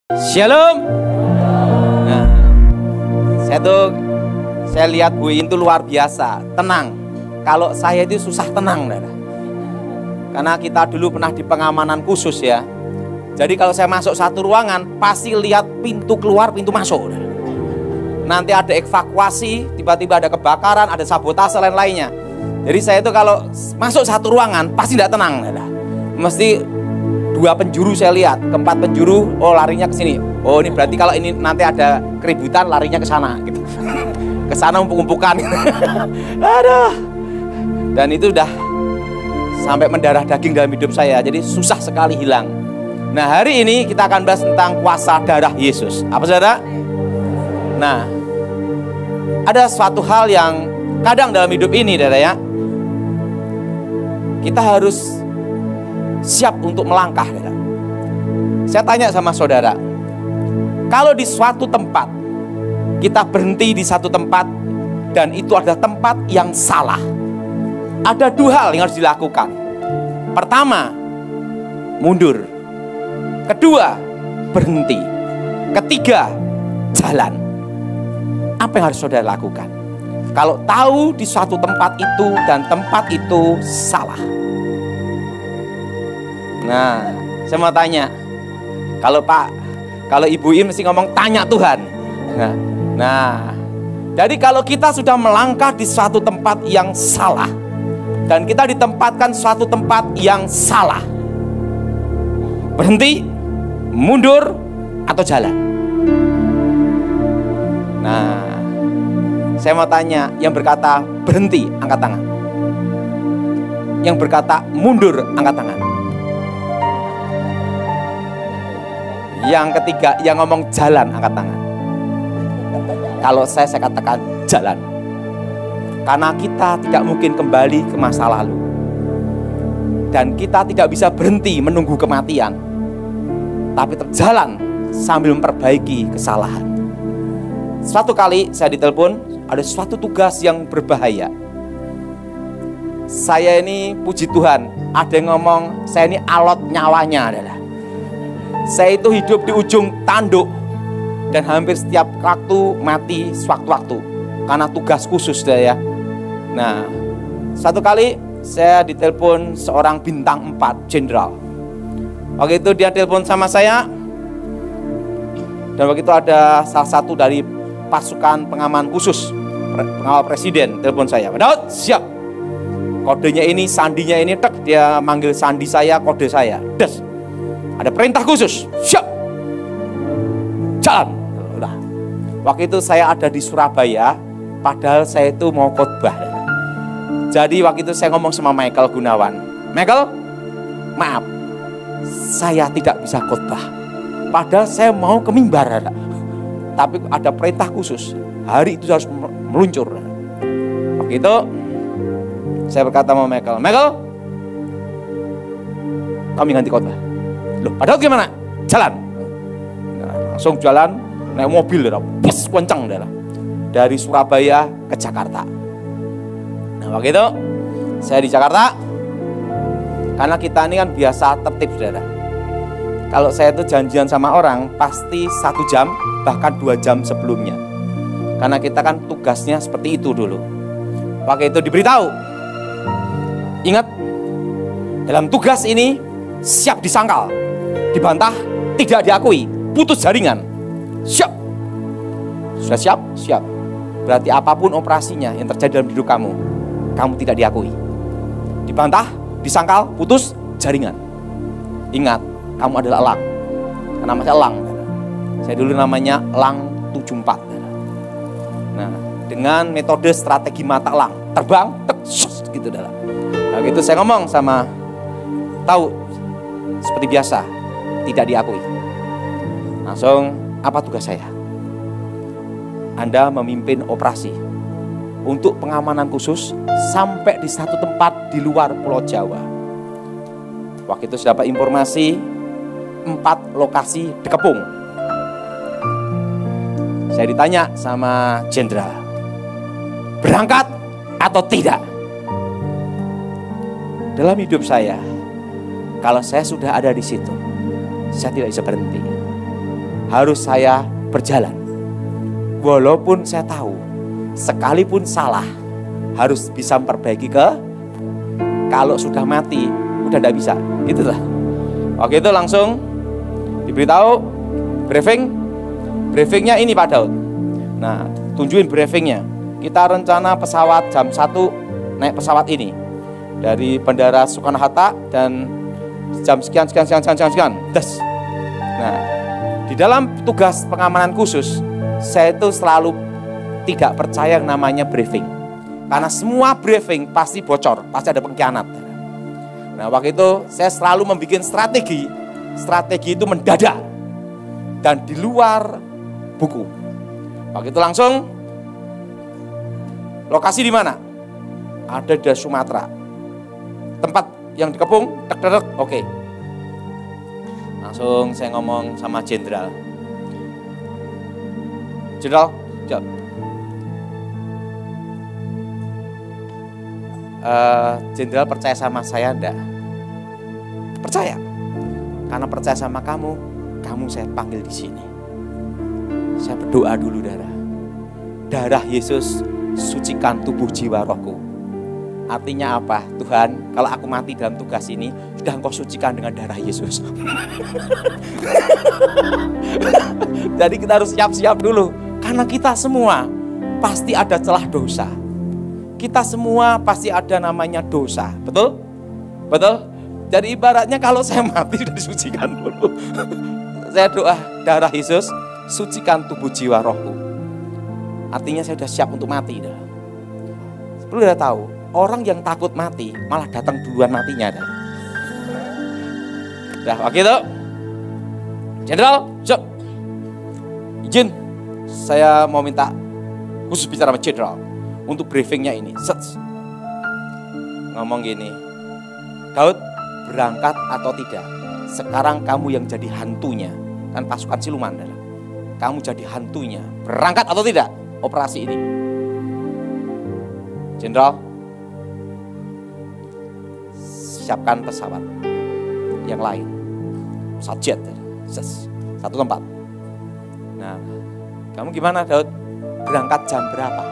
Shalom. Nah, saya lihat Bu Iin itu luar biasa, tenang. Kalau saya itu susah tenang, karena kita dulu pernah di pengamanan khusus ya. Jadi kalau saya masuk satu ruangan, pasti lihat pintu keluar, pintu masuk. Nanti ada evakuasi, tiba-tiba ada kebakaran, ada sabotase lain-lainnya. Jadi saya itu kalau masuk satu ruangan, pasti tidak tenang. Mesti dua penjuru saya lihat, keempat penjuru, oh larinya ke sini. Oh ini berarti kalau ini nanti ada keributan, larinya ke sana gitu. Ke sana umpuk-umpukan. Aduh. Dan itu udah sampai mendarah daging dalam hidup saya. Jadi susah sekali hilang. Nah, hari ini kita akan bahas tentang kuasa darah Yesus. Apa saudara? Nah, ada suatu hal yang kadang dalam hidup ini, saudara ya, kita harus siap untuk melangkah, saudara. Saya tanya sama saudara, kalau di suatu tempat kita berhenti di satu tempat dan itu adalah tempat yang salah, ada dua hal yang harus dilakukan. Pertama, mundur. Kedua, berhenti. Ketiga, jalan. Apa yang harus saudara lakukan? Kalau tahu di suatu tempat itu dan tempat itu salah. Nah, saya mau tanya, kalau Ibu Im mesti ngomong tanya Tuhan. Nah, jadi kalau kita sudah melangkah di suatu tempat yang salah dan kita ditempatkan suatu tempat yang salah, berhenti, mundur, atau jalan. Nah, saya mau tanya, yang berkata berhenti, angkat tangan. Yang berkata mundur, angkat tangan. Yang ketiga, yang ngomong jalan, angkat tangan. Kalau saya katakan jalan. Karena kita tidak mungkin kembali ke masa lalu. Dan kita tidak bisa berhenti menunggu kematian, tapi terjalan sambil memperbaiki kesalahan. Suatu kali saya ditelepon, ada suatu tugas yang berbahaya. Saya ini puji Tuhan, ada yang ngomong saya ini alot nyawanya adalah. Saya itu hidup di ujung tanduk dan hampir setiap waktu mati sewaktu-waktu karena tugas khusus ya. Nah, suatu kali saya ditelepon seorang bintang 4 jenderal. Waktu itu dia telepon sama saya, dan waktu itu ada salah satu dari pasukan pengaman khusus, pengawal presiden, telepon saya. Daud, siap. Kodenya ini, sandinya ini, tek, dia manggil sandi saya, kode saya. Des. Ada perintah khusus, siap. Jalan. Udah. Waktu itu saya ada di Surabaya, padahal saya itu mau khotbah. Jadi waktu itu saya ngomong sama Michael Gunawan. Michael, maaf, saya tidak bisa khotbah. Padahal saya mau ke mimbar, tapi ada perintah khusus. Hari itu harus meluncur. Waktu itu saya berkata sama Michael, kami ganti khotbah. Loh, padahal gimana? Jalan. Nah, langsung jalan, naik mobil, bus kencang dari Surabaya ke Jakarta. Nah, waktu itu saya di Jakarta. Karena kita ini kan biasa tertib, saudara. Kalau saya itu janjian sama orang, pasti 1 jam, bahkan 2 jam sebelumnya. Karena kita kan tugasnya seperti itu dulu. Waktu itu diberitahu, ingat, dalam tugas ini siap disangkal, dibantah, tidak diakui, putus jaringan. Siap. Sudah siap? Siap. Berarti apapun operasinya yang terjadi dalam hidup kamu, kamu tidak diakui. Dibantah, disangkal, putus jaringan. Ingat, kamu adalah elang. Nama saya elang. Saya dulu namanya elang 74. Nah, dengan metode strategi mata elang, terbang, tek, sus, gitu dalam. Nah, gitu saya ngomong sama, tahu, seperti biasa, tidak diakui. Langsung, apa tugas saya? Anda memimpin operasi untuk pengamanan khusus sampai di satu tempat di luar Pulau Jawa. Waktu itu saya dapat informasi 4 lokasi dikepung. Saya ditanya sama jenderal, berangkat atau tidak? Dalam hidup saya, kalau saya sudah ada di situ, saya tidak bisa berhenti. harus saya berjalan. Walaupun saya tahu, sekalipun salah, harus bisa memperbaiki kalau sudah mati, udah tidak bisa. Gitulah. Oke, itu langsung diberitahu briefingnya ini Pak Daud. Nah, tunjukin briefingnya. Kita rencana pesawat jam 1 naik pesawat ini dari Bandara Soekarno-Hatta dan jam sekian. Des. Nah, di dalam tugas pengamanan khusus, saya itu selalu tidak percaya yang namanya briefing. Karena semua briefing pasti bocor, pasti ada pengkhianat. Nah, waktu itu saya selalu membuat strategi. Strategi itu mendadak dan di luar buku. Waktu itu langsung, lokasi di mana? Ada di Sumatera. Tempat yang dikepung, oke. Langsung saya ngomong sama jenderal. Jenderal, jenderal percaya sama saya enggak? Percaya. Karena percaya sama kamu saya panggil di sini. Saya berdoa dulu, darah Yesus sucikan tubuh jiwa rohku. Artinya apa? Tuhan, kalau aku mati dalam tugas ini, sudah Engkau sucikan dengan darah Yesus. Jadi kita harus siap-siap dulu. Karena kita semua pasti ada celah dosa. Kita semua pasti ada namanya dosa. Betul? Betul? Jadi ibaratnya kalau saya mati sudah disucikan dulu. Saya doa, darah Yesus sucikan tubuh jiwa rohku. Artinya saya sudah siap untuk mati. Perlu kita tahu, orang yang takut mati malah datang duluan matinya. Dah, waktu itu Jenderal, izin saya mau minta khusus bicara sama Jenderal untuk briefingnya ini. Ngomong gini, Daud, berangkat atau tidak? Sekarang kamu yang jadi hantunya, kan pasukan siluman. Kamu jadi hantunya, berangkat atau tidak operasi ini? Jenderal, siapkan pesawat yang lain, pesawat jet, satu tempat. Nah, kamu gimana Daud? Berangkat jam berapa?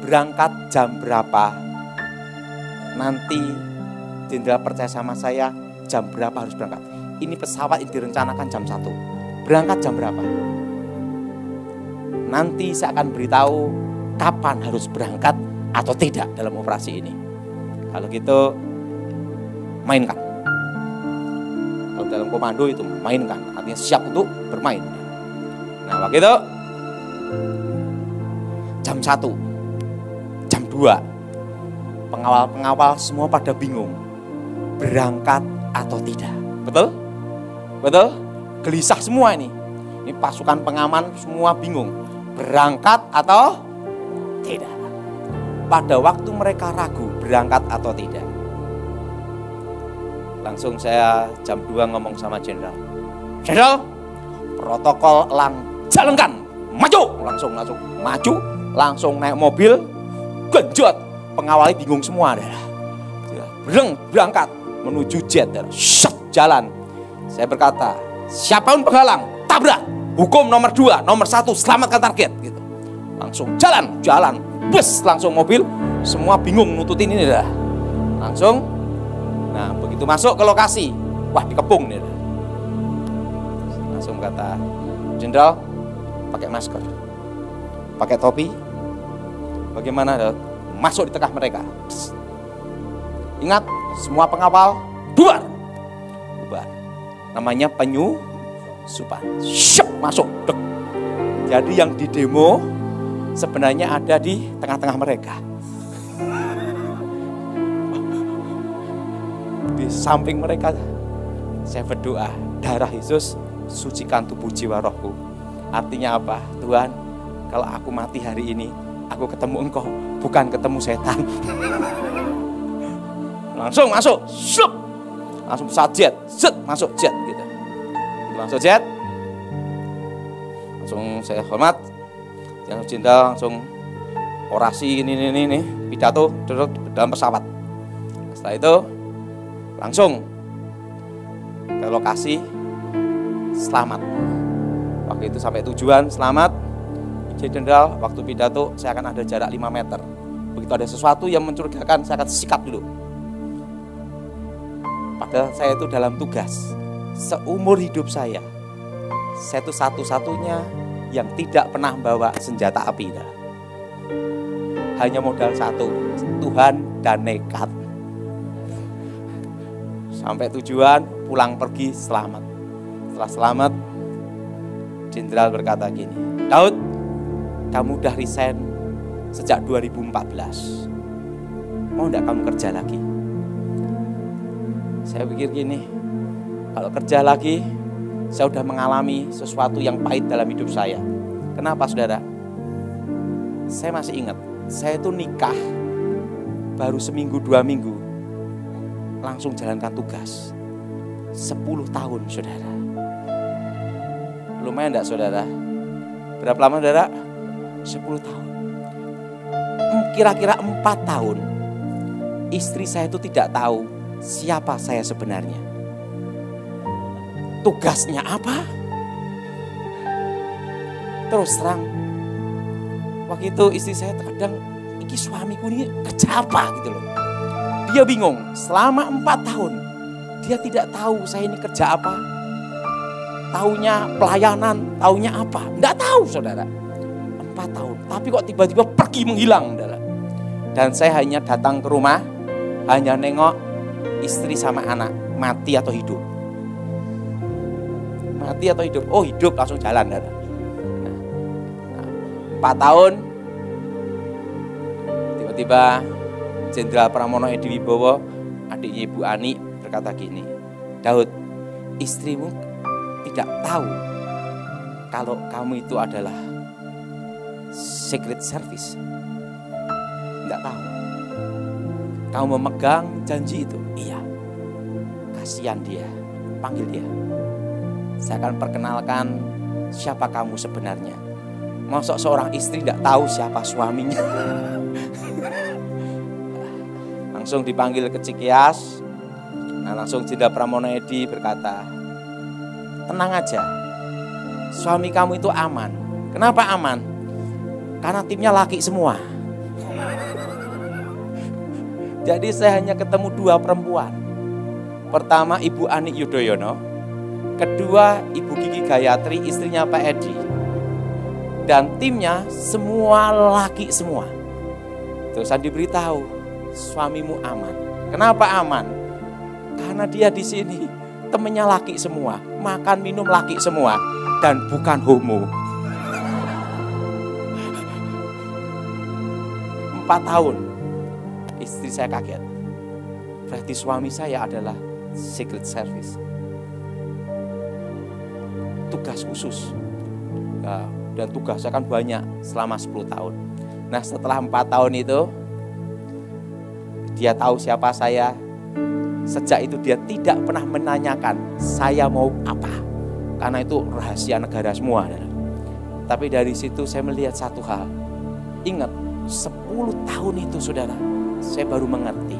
Berangkat jam berapa? Nanti jenderal percaya sama saya, jam berapa harus berangkat. Ini pesawat yang direncanakan jam 1. Berangkat jam berapa? Nanti saya akan beritahu kapan harus berangkat atau tidak dalam operasi ini. Kalau gitu, mainkan. Kalau dalam komando itu mainkan, artinya siap untuk bermain. Nah, waktu itu jam 1, jam 2, pengawal-pengawal semua pada bingung, berangkat atau tidak. Betul? Betul? Gelisah semua ini. Ini pasukan pengaman semua bingung, berangkat atau tidak. Pada waktu mereka ragu berangkat atau tidak, langsung saya jam 2 ngomong sama jenderal. Jenderal, protokol elang jalankan, maju. Langsung maju, langsung naik mobil, genjot. Pengawalnya bingung semua. Berangkat menuju jet, jalan. Saya berkata, siapapun penghalang, tabrak. Hukum nomor 2, nomor 1, selamatkan target. Gitu. Langsung jalan, bus langsung mobil, semua bingung nututin ini dah. Langsung, nah begitu masuk ke lokasi, wah dikepung nih. Langsung kata, Jenderal, pakai masker, pakai topi, bagaimana Daud? Masuk di tengah mereka. Ingat, semua pengawal bubar. Namanya penyusupan. Syep, masuk. Dek. Jadi yang di demo sebenarnya ada di tengah-tengah mereka. Di samping mereka saya berdoa, darah Yesus sucikan tubuh jiwa rohku. Artinya apa? Tuhan, kalau aku mati hari ini, aku ketemu Engkau, bukan ketemu setan. Langsung masuk, syup. Langsung pesawat jet, set, masuk jet gitu. Langsung jet. Langsung saya hormat. Yang jenderal langsung orasi ini pidato duduk dalam pesawat. Setelah itu langsung ke lokasi selamat. Waktu itu sampai tujuan selamat. Jenderal, waktu pidato saya akan ada jarak 5 meter. Begitu ada sesuatu yang mencurigakan, saya akan sikap dulu. Padahal saya itu dalam tugas. Seumur hidup saya itu satu-satunya yang tidak pernah bawa senjata api. Hanya modal satu, Tuhan dan nekat. Sampai tujuan, pulang pergi selamat. Setelah selamat, Jenderal berkata gini, Daud, kamu udah resign sejak 2014. Mau enggak kamu kerja lagi? Saya pikir gini, kalau kerja lagi, saya udah mengalami sesuatu yang pahit dalam hidup saya. Kenapa saudara? Saya masih ingat, saya itu nikah baru seminggu 2 minggu, langsung jalankan tugas. 10 tahun saudara. Lumayan enggak saudara? Berapa lama saudara? 10 tahun. Kira-kira 4 tahun istri saya itu tidak tahu siapa saya sebenarnya. Tugasnya apa? Terus terang, waktu itu istri saya terkadang, ini suamiku ini kerja apa gitu loh. Dia bingung, selama 4 tahun dia tidak tahu saya ini kerja apa. Taunya pelayanan, taunya apa, enggak tahu saudara. 4 tahun, tapi kok tiba-tiba pergi menghilang. Dan saya hanya datang ke rumah, hanya nengok istri sama anak, mati atau hidup. Mati atau hidup, oh hidup, langsung jalan. Nah, 4 tahun, tiba-tiba Jenderal Pramono Edi Wibowo, adiknya Ibu Ani berkata gini, Daud, istrimu tidak tahu kalau kamu itu adalah Secret Service. Enggak tahu. Kamu memegang janji itu? Iya. Kasihan dia. Panggil dia. Saya akan perkenalkan siapa kamu sebenarnya. Masa seorang istri enggak tahu siapa suaminya? Langsung dipanggil ke Cikias. Nah, langsung Jenderal Pramono Edi berkata, tenang aja. Suami kamu itu aman. Kenapa aman? Karena timnya laki semua. Jadi saya hanya ketemu 2 perempuan. Pertama Ibu Ani Yudhoyono, kedua Ibu Kiki Gayatri, istrinya Pak Edi. Dan timnya semua laki semua. Terus saya diberitahu, suamimu aman. Kenapa aman? Karena dia di sini temennya laki semua, makan minum laki semua, dan bukan homo. 4 tahun istri saya kaget. Berarti suami saya adalah Secret Service, tugas khusus. Nah, dan tugas saya kan banyak selama 10 tahun. Nah, setelah 4 tahun itu dia tahu siapa saya. Sejak itu dia tidak pernah menanyakan saya mau apa, karena itu rahasia negara semua. Tapi dari situ saya melihat satu hal. Ingat, 10 tahun itu saudara, saya baru mengerti.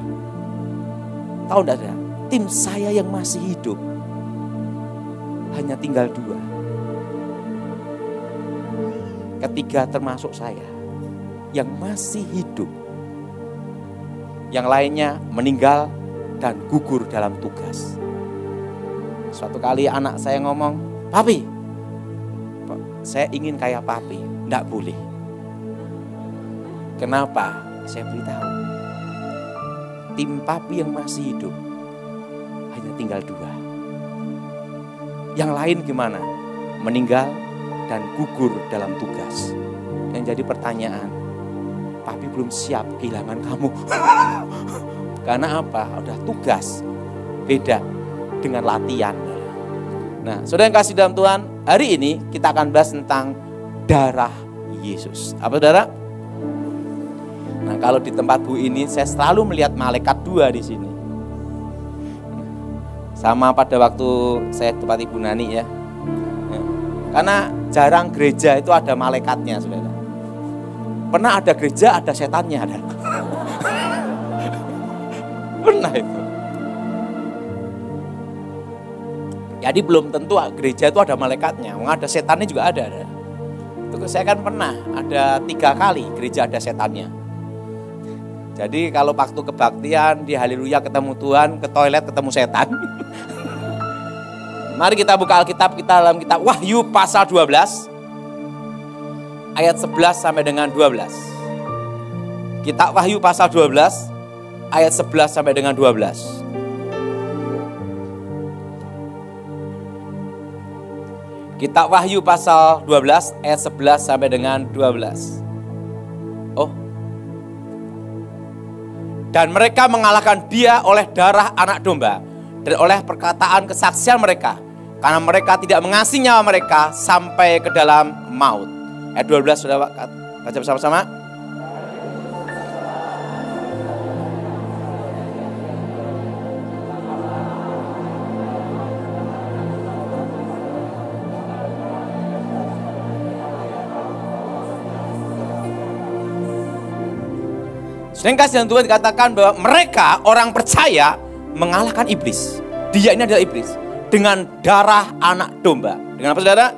Tahu enggak saudara, tim saya yang masih hidup hanya tinggal 2. Ketiga termasuk saya yang masih hidup. Yang lainnya meninggal dan gugur dalam tugas. Suatu kali anak saya ngomong, Papi, saya ingin kayak Papi. Enggak boleh. Kenapa? Saya beritahu. Tim Papi yang masih hidup hanya tinggal 2. Yang lain gimana? Meninggal dan gugur dalam tugas. Yang jadi pertanyaan, Papi belum siap kehilangan kamu. Karena apa? Udah tugas. Beda dengan latihan. Nah, saudara yang kasih dalam Tuhan, hari ini kita akan bahas tentang darah Yesus. Apa saudara? Nah, kalau di tempat Bu ini saya selalu melihat malaikat 2 di sini. Sama pada waktu saya tempat Ibu Nani ya. Karena jarang gereja itu ada malaikatnya, saudara. Pernah ada gereja ada setannya ada. Pernah itu. Jadi belum tentu gereja itu ada malaikatnya, ada setannya juga ada. Itu saya kan pernah ada 3 kali gereja ada setannya. Jadi kalau waktu kebaktian di haleluya ketemu Tuhan, ke toilet ketemu setan. Mari kita buka Alkitab kita dalam kitab Wahyu pasal 12 ayat 11 sampai dengan 12. Kitab Wahyu pasal 12 ayat 11 sampai dengan 12. Kitab Wahyu pasal 12 ayat 11 sampai dengan 12. Oh. Dan mereka mengalahkan dia oleh darah anak domba dan oleh perkataan kesaksian mereka, karena mereka tidak mengasihi nyawa mereka sampai ke dalam maut. Ayat 12 sudah baca bersama-sama. Dengan kasih Tuhan dikatakan bahwa mereka orang percaya mengalahkan iblis. Dia ini adalah iblis dengan darah anak domba. Dengan apa saudara?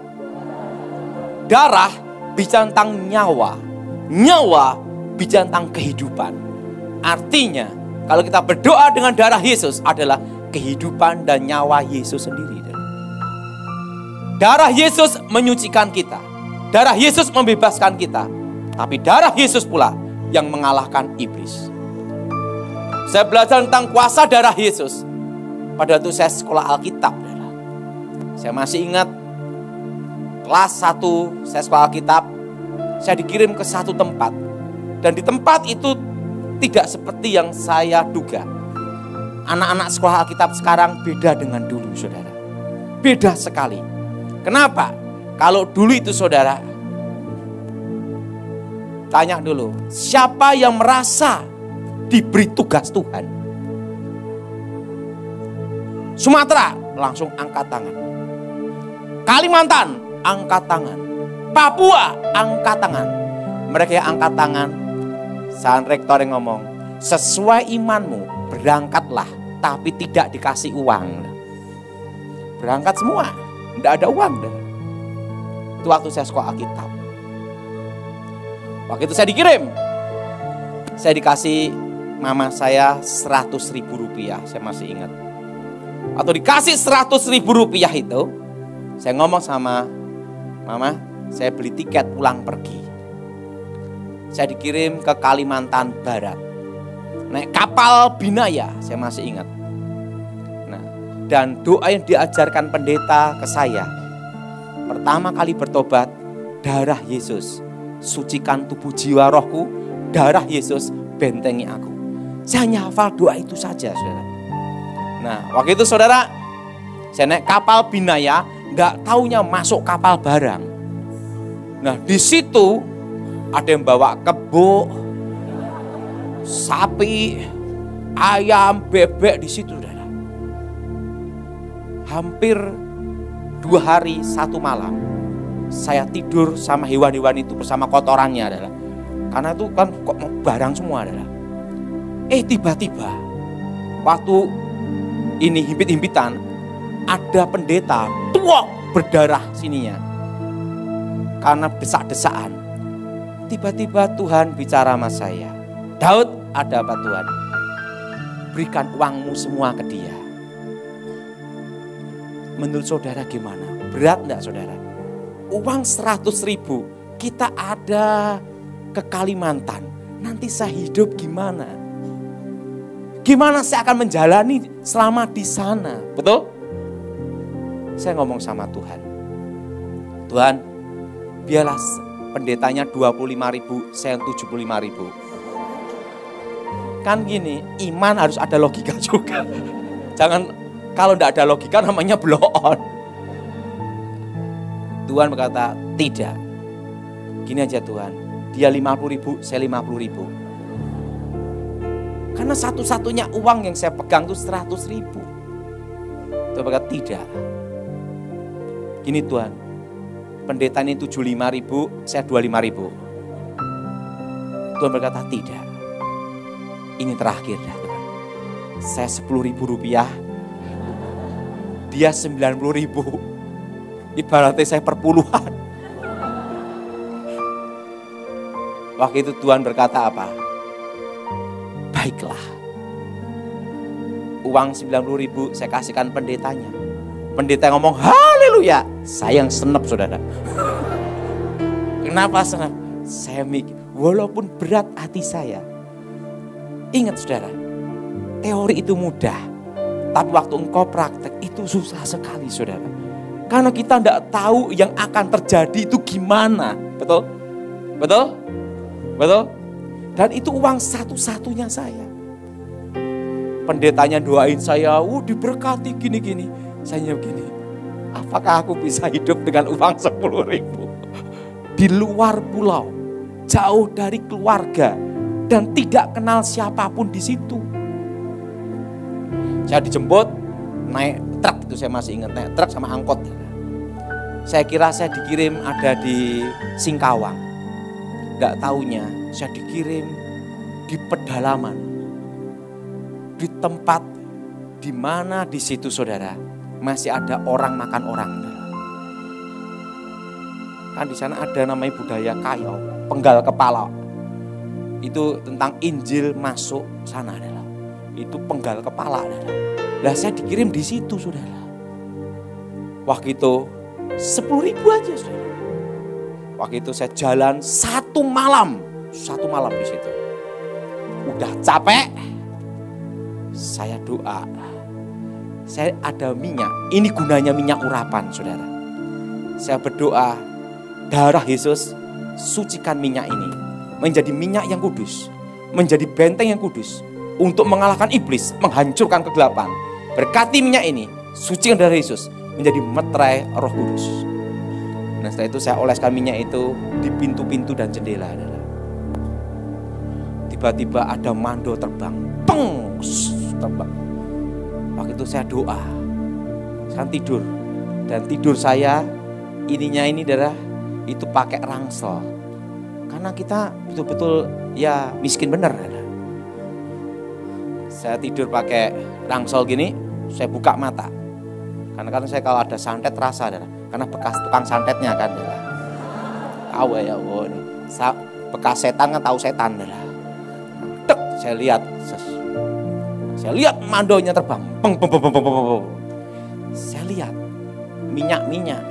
Darah bicara tentang nyawa. Nyawa bicara tentang kehidupan. Artinya kalau kita berdoa dengan darah Yesus adalah kehidupan dan nyawa Yesus sendiri. Darah Yesus menyucikan kita. Darah Yesus membebaskan kita. Tapi darah Yesus pula yang mengalahkan iblis. Saya belajar tentang kuasa darah Yesus pada waktu saya sekolah Alkitab. Saya masih ingat kelas 1 saya sekolah Alkitab, saya dikirim ke satu tempat. Dan di tempat itu tidak seperti yang saya duga. Anak-anak sekolah Alkitab sekarang beda dengan dulu, saudara. Beda sekali. Kenapa? Kalau dulu itu, saudara, tanya dulu, siapa yang merasa diberi tugas Tuhan? Sumatera, langsung angkat tangan. Kalimantan, angkat tangan. Papua, angkat tangan. Mereka yang angkat tangan, sang rektor yang ngomong, sesuai imanmu, berangkatlah, tapi tidak dikasih uang. Berangkat semua, tidak ada uang. Itu waktu saya sekolah Alkitab. Waktu itu saya dikirim, saya dikasih mama saya 100.000 rupiah, saya masih ingat. Atau dikasih 100.000 rupiah itu, saya ngomong sama mama, saya beli tiket pulang pergi. Saya dikirim ke Kalimantan Barat, naik kapal Binaya, saya masih ingat. Nah, dan doa yang diajarkan pendeta ke saya, pertama kali bertobat, darah Yesus sucikan tubuh jiwa rohku, darah Yesus bentengi aku. Saya hanya hafal doa itu saja, saudara. Nah, waktu itu saudara, saya naik kapal Binaya, nggak taunya masuk kapal barang. Nah, di situ ada yang bawa kebo, sapi, ayam, bebek di situ, saudara. Hampir 2 hari 1 malam. Saya tidur sama hewan-hewan itu bersama kotorannya, adalah karena itu kan kok barang semua, adalah. Tiba-tiba waktu ini himpit-himpitan, ada pendeta tuak berdarah sininya karena desak-desaan. Tiba-tiba Tuhan bicara sama saya, Daud, ada apa Tuhan? Berikan uangmu semua ke dia. Menurut saudara gimana? Berat enggak, saudara? Uang 100.000, kita ada ke Kalimantan, nanti saya hidup gimana? Gimana saya akan menjalani selama di sana? Betul? Saya ngomong sama Tuhan, Tuhan, biarlah pendetanya 25.000, saya 75.000. Kan gini, iman harus ada logika juga. Jangan, kalau tidak ada logika namanya blow on. Tuhan berkata, tidak. Gini aja Tuhan, dia 50.000, saya 50.000. Karena satu-satunya uang yang saya pegang itu 100.000. Tuhan berkata, tidak. Gini Tuhan, pendeta ini 75.000, saya 25.000. Tuhan berkata, tidak. Ini terakhir dah Tuhan. Saya 10.000 rupiah Dia 90.000. Ibaratnya saya perpuluhan. Waktu itu Tuhan berkata apa? Baiklah. Uang 90.000 saya kasihkan pendetanya. Pendeta ngomong haleluya. Saya yang senep saudara. Kenapa senep? Saya mikir, walaupun berat hati saya. Ingat saudara, teori itu mudah. Tapi waktu engkau praktek itu susah sekali saudara. Karena kita tidak tahu yang akan terjadi itu gimana. Betul? Betul? Betul? Dan itu uang satu-satunya saya. Pendetanya doain saya, diberkati gini-gini. Saya begini, apakah aku bisa hidup dengan uang 10.000? Di luar pulau, jauh dari keluarga, dan tidak kenal siapapun di situ. Saya dijemput, naik truk, itu saya masih ingat, naik truk sama angkot. Saya kira saya dikirim ada di Singkawang. Tidak taunya saya dikirim di pedalaman. Di tempat di mana di situ saudara masih ada orang makan orang. Kan di sana ada namanya budaya kayo, penggal kepala. Itu tentang Injil masuk sana adalah. Itu penggal kepala adalah. Lah saya dikirim di situ saudara. Waktu itu 10.000 aja saudara. Waktu itu saya jalan satu malam di situ. Udah capek, saya doa. Saya ada minyak, ini gunanya minyak urapan saudara. Saya berdoa, darah Yesus sucikan minyak ini. Menjadi minyak yang kudus, menjadi benteng yang kudus. Untuk mengalahkan iblis, menghancurkan kegelapan. Berkati minyak ini, sucikan darah Yesus. Menjadi meterai Roh Kudus. Nah setelah itu saya oleskan minyak itu di pintu-pintu dan jendela. Tiba-tiba ada mando terbang. Peng! Terbang. Waktu itu saya doa. Saya tidur. Dan tidur saya ininya ini adalah itu pakai rangsel. Karena kita betul-betul ya miskin bener. Saya tidur pakai rangsel gini, saya buka mata. Karena kan saya kalau ada santet rasa adalah. Karena bekas tukang santetnya kan adalah. Tahu ya, bekas setan kan tahu setan adalah. Dek, saya lihat mandonya terbang. Peng. Saya lihat minyak-minyak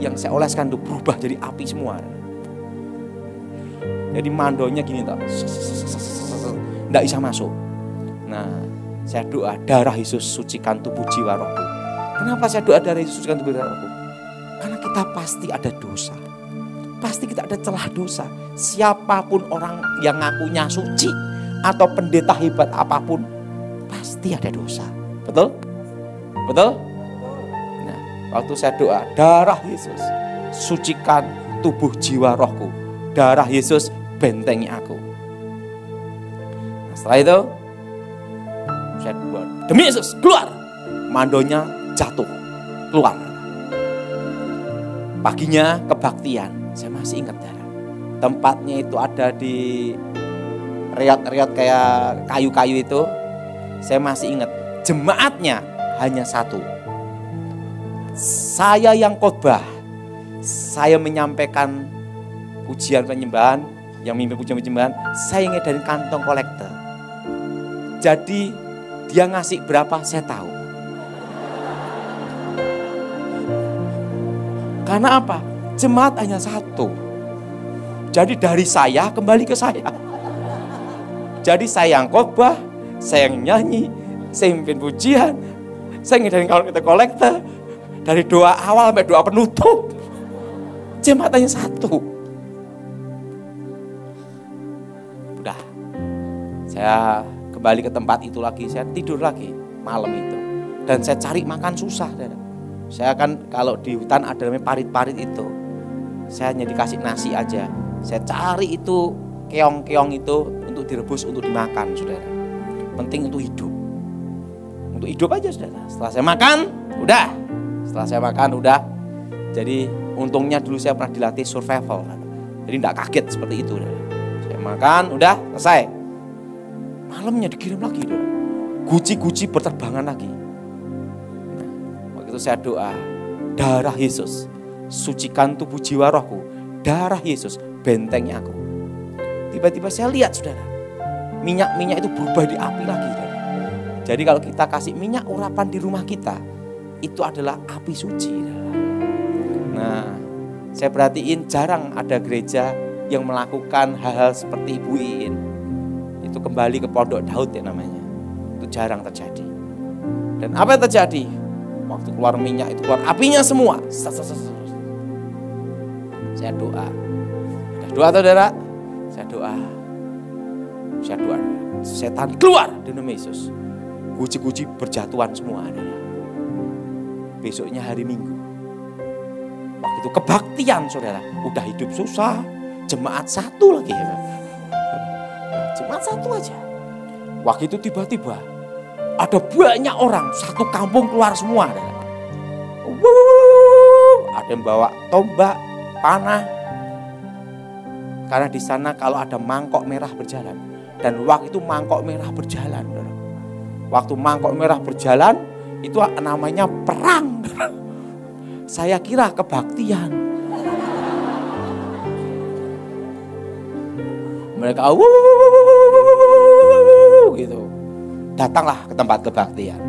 yang saya oleskan itu berubah jadi api semua. Jadi mandonya gini tak, nggak bisa masuk. Nah, saya doa darah Yesus sucikan tubuh jiwa rohku. Kenapa saya doa darah Yesus sucikan tubuh jiwa rohku? Karena kita pasti ada dosa. Pasti kita ada celah dosa. Siapapun orang yang ngakunya suci atau pendeta hebat apapun, pasti ada dosa. Betul? Betul? Nah, waktu saya doa, darah Yesus sucikan tubuh jiwa rohku. Darah Yesus bentengi aku. Nah, setelah itu saya doa, demi Yesus keluar. Mandonya jatuh, keluar. Paginya kebaktian, saya masih ingat darah. Tempatnya itu ada di reot-reot kayak kayu-kayu itu. Saya masih ingat, jemaatnya hanya satu. Saya yang khotbah, saya menyampaikan pujian penyembahan, yang mimpin pujian penyembahan, saya ngedarin kantong kolektor. Jadi dia ngasih berapa saya tahu. Karena apa? Jemaat hanya satu. Jadi dari saya kembali ke saya. Jadi saya yang khotbah, saya yang nyanyi, saya mimpin pujian, saya ngedarin kantong kolektor. Dari doa awal sampai doa penutup. Jemaat hanya satu. Udah. Saya kembali ke tempat itu lagi, saya tidur lagi malam itu. Dan saya cari makan susah. Saya kan kalau di hutan ada namanya parit-parit itu. Saya hanya dikasih nasi aja. Saya cari itu keong-keong itu untuk direbus, untuk dimakan, saudara. Penting untuk hidup. Untuk hidup aja, saudara. Setelah saya makan, udah. Jadi untungnya dulu saya pernah dilatih survival. Jadi tidak kaget seperti itu. Saya makan, udah selesai. Malamnya dikirim lagi. Guci-guci berterbangan lagi. Nah, Begitu saya doa, darah Yesus, sucikan tubuh jiwa rohku. Darah Yesus, bentengnya aku. Tiba-tiba saya lihat saudara, minyak-minyak itu berubah di api lagi. Saudara. Jadi kalau kita kasih minyak urapan di rumah kita, itu adalah api suci. Saudara. Nah, saya perhatiin jarang ada gereja yang melakukan hal-hal seperti Ibu Iin. Itu kembali ke Pondok Daud ya namanya. Itu jarang terjadi. Dan apa yang terjadi? Waktu keluar minyak itu keluar apinya semua. Saya doa. Doa saudara. Saya doa. Setan keluar di nama Yesus. Guci-guci berjatuhan semua. Besoknya hari Minggu. Waktu itu kebaktian saudara. Udah hidup susah. Jemaat satu lagi ya. Jemaat satu aja. Waktu itu tiba-tiba ada banyak orang. Satu kampung keluar semua. Ada yang bawa tombak, panah. Karena di sana kalau ada mangkok merah berjalan. Dan waktu itu mangkok merah berjalan. Waktu mangkok merah berjalan, itu namanya perang. Saya kira kebaktian. Mereka gitu. Datanglah ke tempat kebaktian.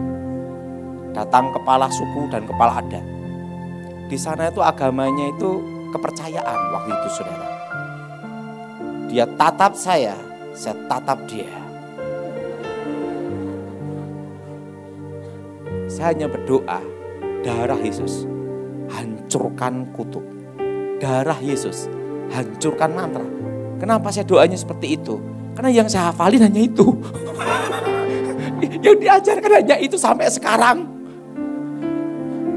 Datang kepala suku dan kepala adat. Di sana itu agamanya itu kepercayaan waktu itu saudara. Dia tatap saya tatap dia. Saya hanya berdoa, darah Yesus hancurkan kutuk. Darah Yesus hancurkan mantra. Kenapa saya doanya seperti itu? Karena yang saya hafalin hanya itu. Yang diajarkan hanya itu sampai sekarang.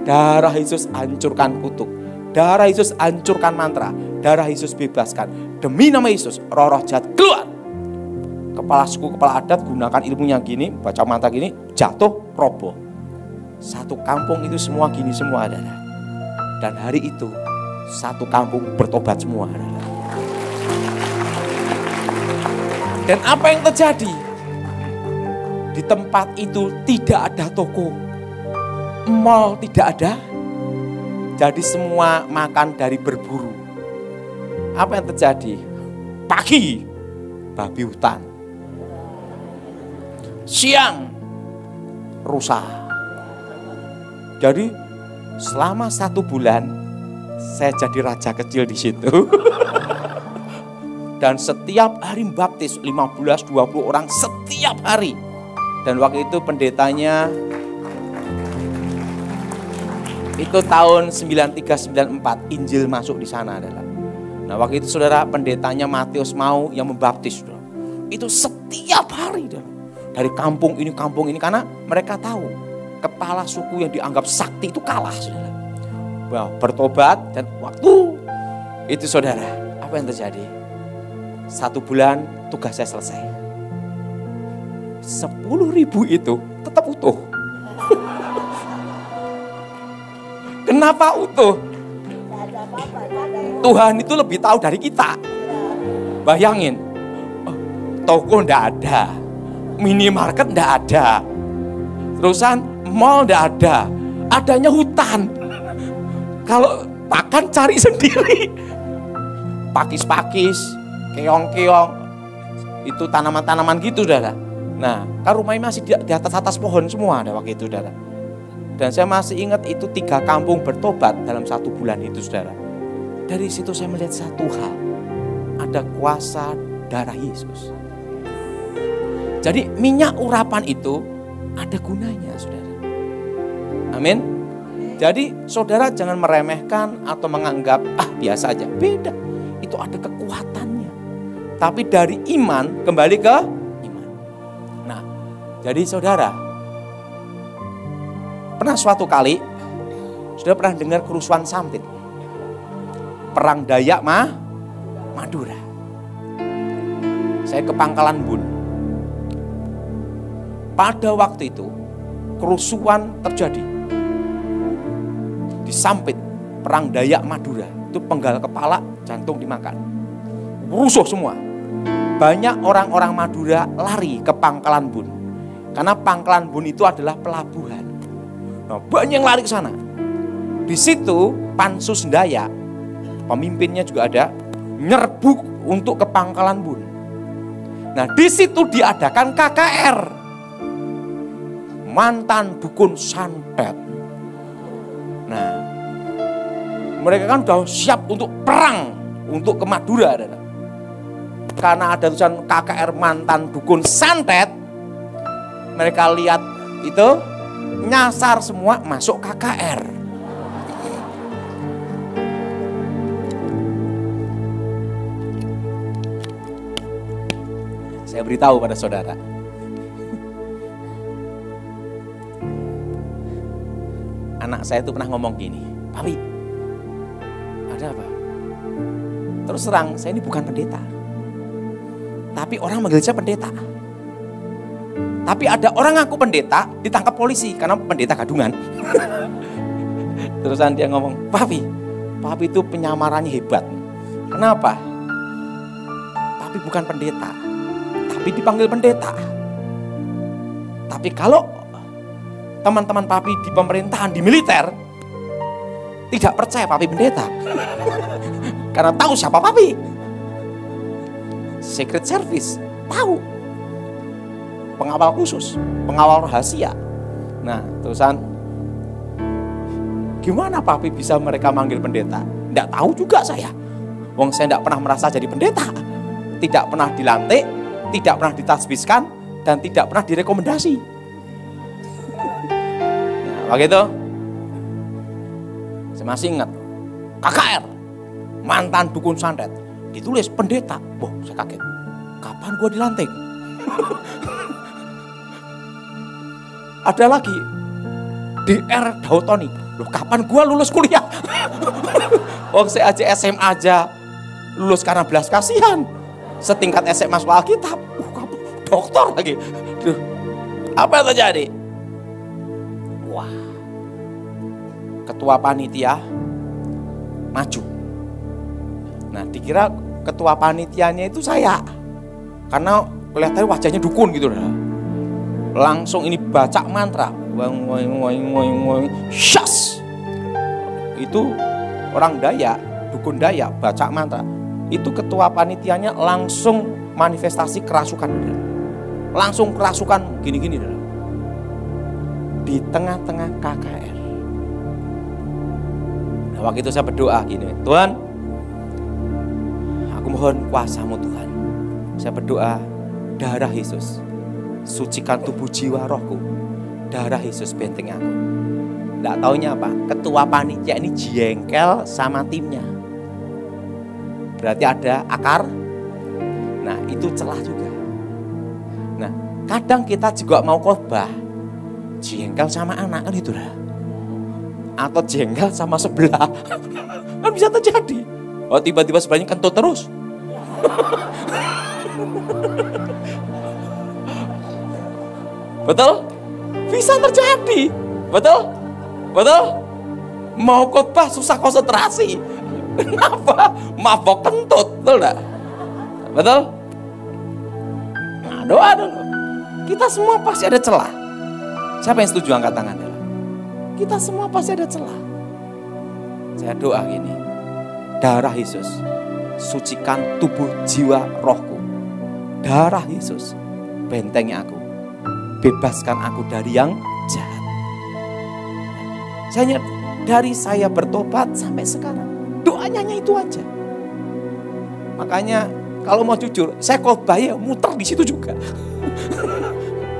Darah Yesus hancurkan kutuk. Darah Yesus hancurkan mantra. Darah Yesus bebaskan. Demi nama Yesus, roh-roh jahat keluar. Kepala suku, kepala adat gunakan ilmunya gini, baca mantra gini, jatuh, roboh. Satu kampung itu semua gini semua adalah. Dan hari itu, satu kampung bertobat semua adalah. Dan apa yang terjadi? Di tempat itu tidak ada toko, mall tidak ada. Jadi semua makan dari berburu. Apa yang terjadi? Pagi, babi hutan. Siang, rusa. Jadi selama 1 bulan, saya jadi raja kecil di situ. Dan setiap hari baptis 15-20 orang setiap hari. Dan waktu itu pendetanya itu tahun 93-94 Injil masuk di sana adalah. Nah waktu itu saudara pendetanya Matius Mau yang membaptis. Saudara. Itu setiap hari dari kampung ini karena mereka tahu kepala suku yang dianggap sakti itu kalah saudara. Wah, bertobat dan waktu itu saudara apa yang terjadi? 1 bulan tugas saya selesai. 10.000 itu tetap utuh. Kenapa utuh? Tuhan itu lebih tahu dari kita. Bayangin, toko ndak ada, minimarket ndak ada, terusan mall ndak ada, adanya hutan. Kalau makan cari sendiri, pakis-pakis, keong-keong, itu tanaman-tanaman gitu, saudara. Nah, kan rumahnya masih di atas pohon semua ada waktu itu, saudara. Dan saya masih ingat itu 3 kampung bertobat dalam 1 bulan itu, saudara. Dari situ saya melihat satu hal, ada kuasa darah Yesus. Jadi minyak urapan itu ada gunanya, saudara. Amin. Jadi saudara jangan meremehkan atau menganggap biasa aja. Beda, itu ada kekuatannya. Tapi dari iman kembali ke iman. Nah, jadi saudara, pernah suatu kali, sudah pernah dengar kerusuhan Sampit? Perang Dayak Madura. Saya ke Pangkalan Bun. Pada waktu itu, kerusuhan terjadi. Di Sampit, perang Dayak Madura. Itu penggal kepala, jantung dimakan. Rusuh semua. Banyak orang-orang Madura lari ke Pangkalan Bun. Karena Pangkalan Bun itu adalah pelabuhan. Nah, banyak yang lari ke sana. Di situ Pansus Dayak, pemimpinnya juga ada, nyerbu untuk ke Pangkalan Bun. Nah, di situ diadakan KKR. Mantan dukun santet. Nah, mereka kan sudah siap untuk perang, untuk ke Madura. Karena ada tulisan KKR mantan dukun santet, mereka lihat itu, nyasar semua masuk KKR. Saya beritahu pada saudara, anak saya itu pernah ngomong gini, "Papi, ada apa?" Terus terang, saya ini bukan pendeta, tapi orang manggil saya pendeta. Tapi ada orang ngaku pendeta, ditangkap polisi karena pendeta gadungan. Terusan dia ngomong, Papi itu penyamarannya hebat. Kenapa? Papi bukan pendeta, tapi dipanggil pendeta. Tapi kalau teman-teman Papi di pemerintahan, di militer, tidak percaya Papi pendeta. Karena tahu siapa Papi. Secret Service, tahu. Pengawal khusus, pengawal rahasia. Nah, terusan, gimana Papi bisa mereka manggil pendeta? Tidak tahu juga saya. Wong saya tidak pernah merasa jadi pendeta. Tidak pernah dilantik, tidak pernah ditasbiskan, dan tidak pernah direkomendasi. Nah, begitu. Saya masih ingat, KKR, mantan dukun santet, ditulis pendeta. Wah, saya kaget. Kapan gua dilantik? Ada lagi, DR Dautoni. Loh, kapan gua lulus kuliah? Oh, saya aja SMA aja lulus karena belas kasihan. Setingkat SMA masuk Alkitab. Kamu dokter lagi. Duh, apa yang terjadi? Wah, ketua panitia maju. Nah, dikira ketua panitianya itu saya. Karena kelihatannya wajahnya dukun gitu dah. Langsung ini baca mantra, syas. Itu orang Dayak, dukun Dayak baca mantra. Itu ketua panitianya langsung manifestasi kerasukan. Langsung kerasukan gini-gini. Di tengah-tengah KKR. Nah, waktu itu saya berdoa gini, Tuhan, aku mohon kuasa-Mu Tuhan. Saya berdoa, darah Yesus, sucikan tubuh jiwa rohku. Darah Yesus benteng aku. Nggak taunya apa, ketua panitia ini jengkel sama timnya. Berarti ada akar. Nah, itu celah juga. Nah, kadang kita juga mau khotbah, jengkel sama anak kan itu lah. Atau jengkel sama sebelah. Kan bisa terjadi. Oh, tiba-tiba sebelahnya kentut terus. Betul? Bisa terjadi. Betul? Betul? Mau khotbah susah konsentrasi. Kenapa? Mabok kentut, betul enggak? Betul? Nah, doa dulu. Kita semua pasti ada celah. Siapa yang setuju angkat tangan? Kita semua pasti ada celah. Saya doa gini. Darah Yesus, sucikan tubuh jiwa rohku. Darah Yesus, bentengi aku. Bebaskan aku dari yang jahat. Dari saya bertobat sampai sekarang, doanya hanya itu aja. Makanya kalau mau jujur, saya khotbah ya muter di situ juga.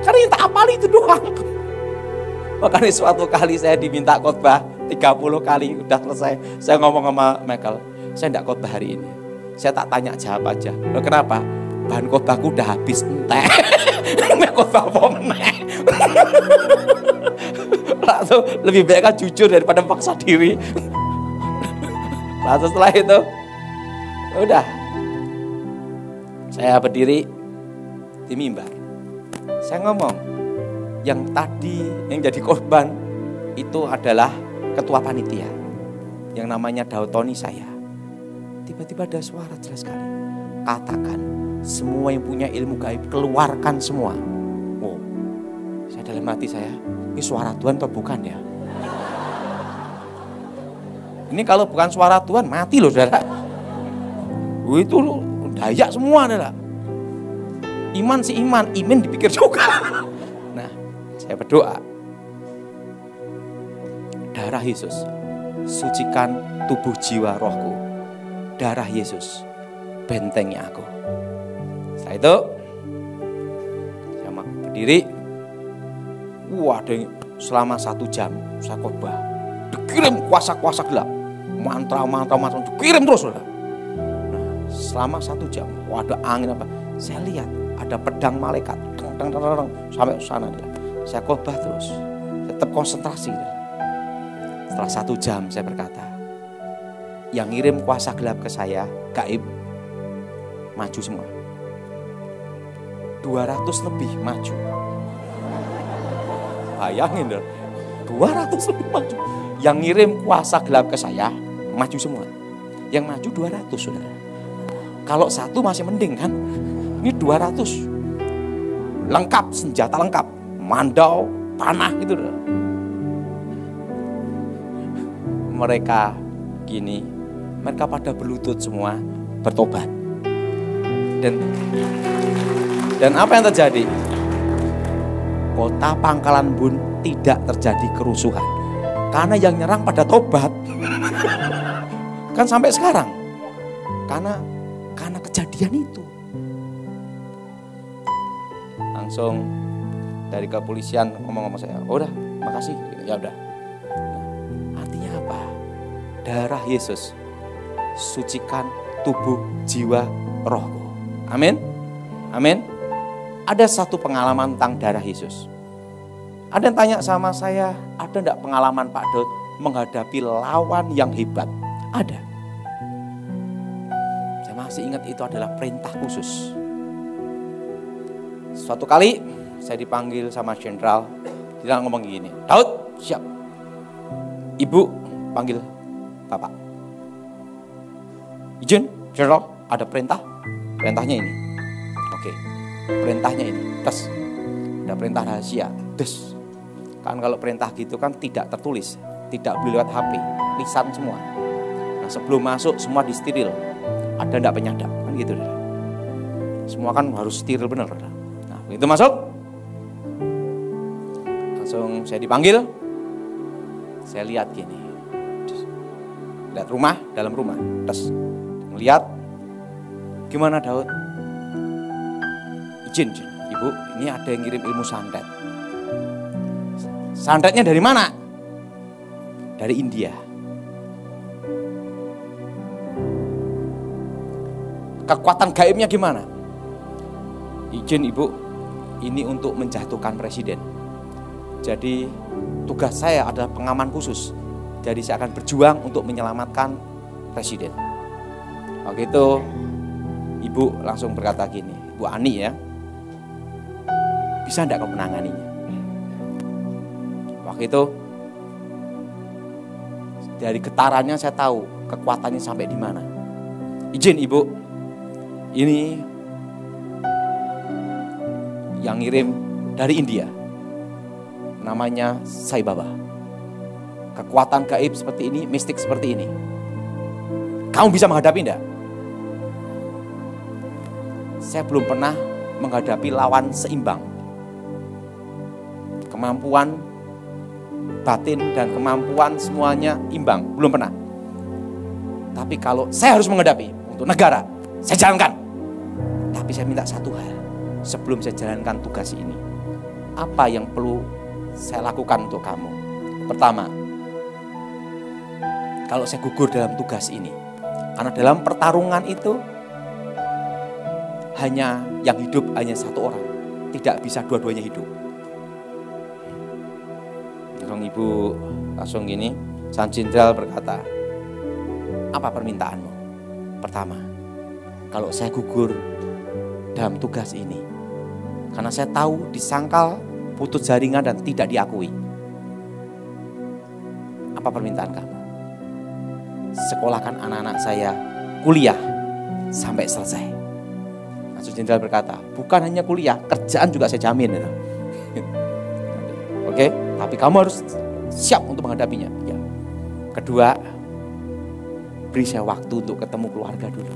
Karena yang tak apal itu doang. Makanya suatu kali saya diminta khotbah 30 kali udah selesai. Saya ngomong sama Michael, saya enggak khotbah hari ini. Saya tak tanya jawab aja. Loh, kenapa? Bahan khotbahku udah habis entek. Mek khotbah apa meneh. Lalu lebih baik kan jujur daripada paksa diri. Lalu setelah itu udah saya berdiri di mimbar. Saya ngomong, yang tadi yang jadi korban itu adalah ketua panitia yang namanya Dautoni saya. Tiba-tiba ada suara jelas sekali, katakan semua yang punya ilmu gaib keluarkan semua. Oh, saya dalam hati saya, ini suara Tuhan atau bukan ya? Ini kalau bukan suara Tuhan mati loh saudara. Itu Dayak semua saudara. Iman sih iman, imin dipikir juga. Nah, saya berdoa. Darah Yesus, sucikan tubuh jiwa rohku. Darah Yesus, bentengi aku. Setelah itu, saya berdiri. Wah, selama 1 jam saya khotbah. Dikirim kuasa-kuasa gelap. Mantra-mantra dikirim terus. Nah, selama 1 jam, wah ada angin apa. Saya lihat ada pedang malaikat. Sampai sana. Saya khotbah terus. Tetap konsentrasi. Setelah 1 jam saya berkata, yang ngirim kuasa gelap ke saya, gaib, maju semua. 200 lebih maju. Bayangin dong, 200 lebih maju. Yang ngirim kuasa gelap ke saya, maju semua. Yang maju 200 saudara. Kalau 1 masih mending kan. Ini 200. Lengkap, senjata lengkap. Mandau, panah gitu. Mereka gini, mereka pada berlutut semua, bertobat. Dan apa yang terjadi? Kota Pangkalan Bun tidak terjadi kerusuhan. Karena yang nyerang pada tobat. Kan sampai sekarang. Karena kejadian itu. Langsung dari kepolisian ngomong-ngomong saya, oh udah, makasih. Ya udah. Nah, artinya apa? Darah Yesus sucikan tubuh, jiwa, rohku. Amin. Amin. Ada satu pengalaman tentang darah Yesus. Ada yang tanya sama saya, ada enggak pengalaman Pak Daud menghadapi lawan yang hebat? Ada. Saya masih ingat itu adalah perintah khusus. Suatu kali saya dipanggil sama jenderal, dia ngomong gini, Daud siap. Ibu panggil Bapak. Izin, jenderal, ada perintah. Perintahnya ini. Oke. Perintahnya ini. Tes. Ada perintah rahasia. Des. Kan kalau perintah gitu kan tidak tertulis, tidak boleh lewat HP, lisan semua. Nah, sebelum masuk semua disteril. Ada enggak penyadap? Kan gitu. Semua kan harus steril benar. Nah, begitu masuk. Langsung saya dipanggil. Saya lihat gini. Lihat rumah, dalam rumah. Terus lihat gimana Daud? Izin, Ibu, ini ada yang ngirim ilmu santet. Santetnya dari mana? Dari India. Kekuatan gaibnya gimana? Izin Ibu, ini untuk menjatuhkan presiden. Jadi tugas saya adalah pengaman khusus. Jadi saya akan berjuang untuk menyelamatkan presiden. Waktu itu Ibu langsung berkata gini, Bu Ani ya, bisa enggak kau menanganinya? Waktu itu dari getarannya saya tahu kekuatannya sampai di mana. Izin Ibu, ini yang ngirim dari India, namanya Sai Baba. Kekuatan gaib seperti ini, mistik seperti ini. Kamu bisa menghadapi enggak? Saya belum pernah menghadapi lawan seimbang. Kemampuan batin dan kemampuan semuanya imbang, belum pernah. Tapi kalau saya harus menghadapi untuk negara, saya jalankan. Tapi saya minta satu hal, sebelum saya jalankan tugas ini, apa yang perlu saya lakukan untuk kamu? Pertama, kalau saya gugur dalam tugas ini, karena dalam pertarungan itu hanya yang hidup hanya satu orang, tidak bisa dua-duanya hidup. Langsung Ibu langsung gini, Sang Jenderal berkata, apa permintaanmu? Pertama, kalau saya gugur dalam tugas ini, karena saya tahu disangkal, putus jaringan dan tidak diakui. Apa permintaan kamu? Sekolahkan anak-anak saya kuliah sampai selesai. Langsung Jenderal berkata, bukan hanya kuliah, kerjaan juga saya jamin. Oke, tapi kamu harus siap untuk menghadapinya. Ya. Kedua, beri saya waktu untuk ketemu keluarga dulu.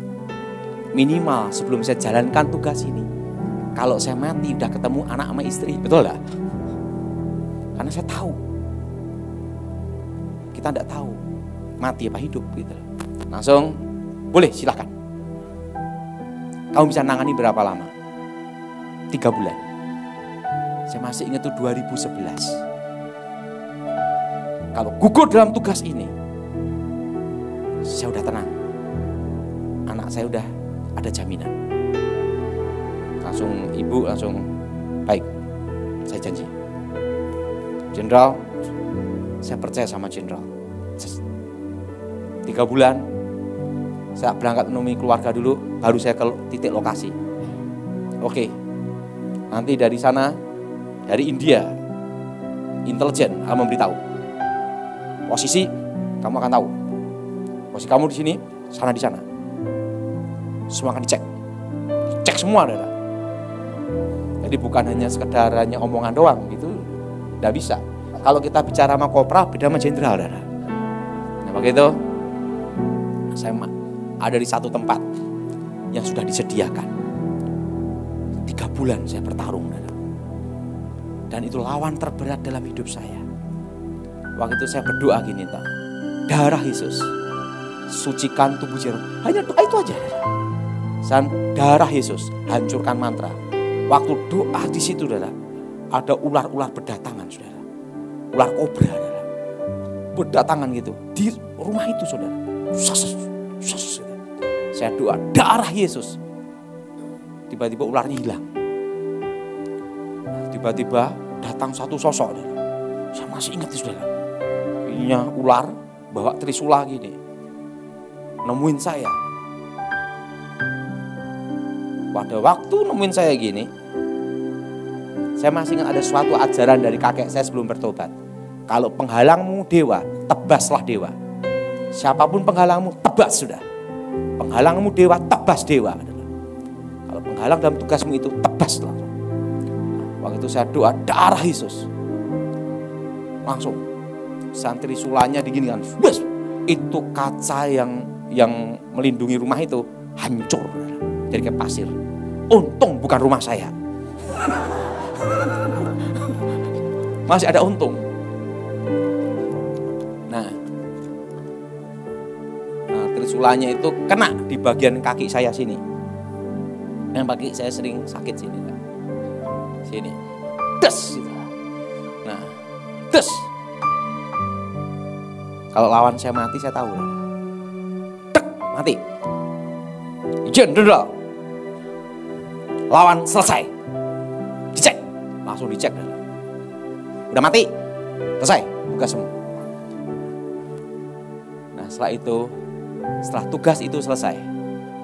Minimal sebelum saya jalankan tugas ini. Kalau saya mati udah ketemu anak sama istri, betul gak? Karena saya tahu. Kita tidak tahu mati apa hidup gitu. Langsung, boleh silakan. Kamu bisa nangani berapa lama? 3 bulan. Saya masih ingat itu 2011. Kalau gugur dalam tugas ini, saya udah tenang. Anak saya udah ada jaminan. Langsung ibu langsung, baik, saya janji. Jenderal, saya percaya sama jenderal. 3 bulan, saya berangkat menemui keluarga dulu, baru saya ke titik lokasi. Oke, nanti dari sana, dari India, intelijen akan memberitahu. Posisi, kamu akan tahu. Posisi kamu di sini, sana di sana. Semua akan dicek. Cek semua, Dada. Jadi bukan hanya sekedar omongan doang, gitu. Tidak bisa. Kalau kita bicara sama kopral, beda sama jenderal, Dada. Nah, begitu, saya ada di satu tempat yang sudah disediakan. 3 bulan saya bertarung, Dada. Dan itu lawan terberat dalam hidup saya. Waktu itu saya berdoa gini, darah Yesus, sucikan tubuh Jero. Hanya doa itu aja, Dada. Dan darah Yesus, hancurkan mantra. Waktu doa di situ, Dada, ada ular-ular berdatangan, Saudara. Ular kobra, Dada. Berdatangan gitu di rumah itu, Saudara. Saya doa darah Yesus. Tiba-tiba ularnya hilang. Tiba-tiba datang satu sosok, Dada. Saya masih ingat itu, Saudara. Ininya ular bawa trisula gini. Nemuin saya. Pada waktu nemuin saya gini, saya masih ingat ada suatu ajaran dari kakek saya sebelum bertobat. Kalau penghalangmu dewa, tebaslah dewa. Siapapun penghalangmu, tebas sudah. Penghalangmu dewa, tebas dewa. Kalau penghalang dalam tugasmu itu, tebaslah. Waktu itu saya doa darah Yesus. Langsung santri sulanya diginikan. Itu kaca yang melindungi rumah itu hancur. Jadi kayak pasir. Untung bukan rumah saya. Masih ada untung. Nah, trisulanya itu kena di bagian kaki saya sini. Yang kaki saya sering sakit sini. Sini. Des. Nah, des. Kalau lawan saya mati, saya tahu. Tek, mati. Jenderal. Lawan selesai. Dicek. Langsung dicek. Udah mati. Selesai. Tugas semua. Nah, setelah tugas itu selesai.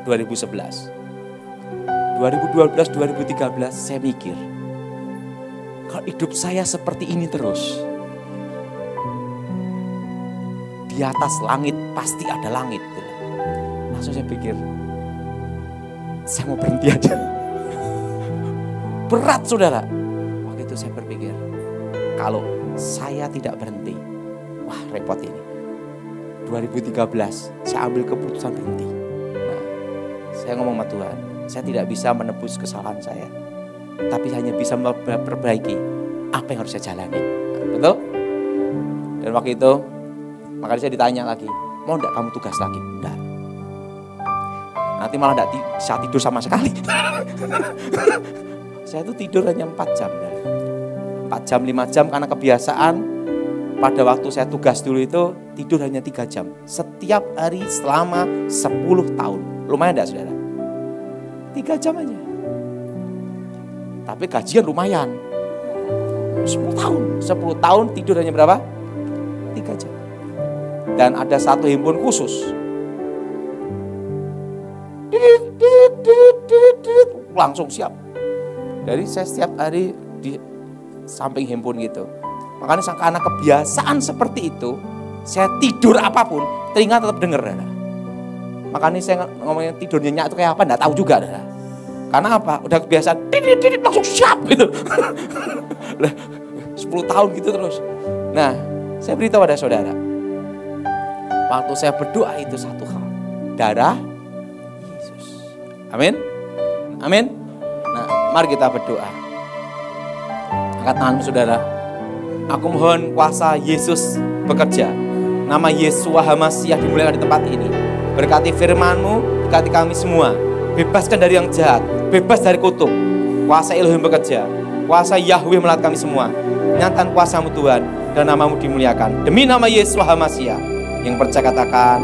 2011. 2012, 2013 saya mikir. Kalau hidup saya seperti ini terus. Di atas langit pasti ada langit. Langsung saya pikir, saya mau berhenti aja. Berat, Saudara. Waktu itu saya berpikir, kalau saya tidak berhenti, wah repot ini. 2013 saya ambil keputusan berhenti. Nah, saya ngomong sama Tuhan, saya tidak bisa menebus kesalahan saya, tapi hanya bisa memperbaiki apa yang harus saya jalani. Betul? Dan waktu itu, makanya saya ditanya lagi, mau enggak kamu tugas lagi? Enggak. Nanti malah enggak bisa tidur sama sekali. Saya itu tidur hanya 4 jam. 4 jam, 5 jam karena kebiasaan. Pada waktu saya tugas dulu itu tidur hanya 3 jam. Setiap hari selama 10 tahun. Lumayan enggak, Saudara? 3 jam aja. Tapi gajian lumayan. 10 tahun. 10 tahun tidur hanya berapa? 3 jam. Dan ada satu himpun khusus. Langsung siap. Jadi saya setiap hari di samping himpun gitu. Makanya karena kebiasaan seperti itu, saya tidur apapun, telinga tetap dengar. Makanya saya ngomongin tidur nyenyak itu kayak apa, enggak tahu juga. Karena apa? Udah kebiasaan, langsung siap gitu. 10 tahun gitu terus. Nah, saya beritahu pada saudara. Waktu saya berdoa itu satu hal. Darah Yesus. Amin. Amin. Nah, mari kita berdoa. Angkat tanganmu saudara. Aku mohon kuasa Yesus bekerja. Nama Yeshua HaMashiach dimuliakan di tempat ini. Berkati firman-Mu, berkati kami semua. Bebaskan dari yang jahat, bebas dari kutuk. Kuasa Elohim bekerja. Kuasa Yahweh melalui kami semua. Nyatakan kuasa-Mu Tuhan dan nama-Mu dimuliakan. Demi nama Yeshua HaMashiach. Yang percaya katakan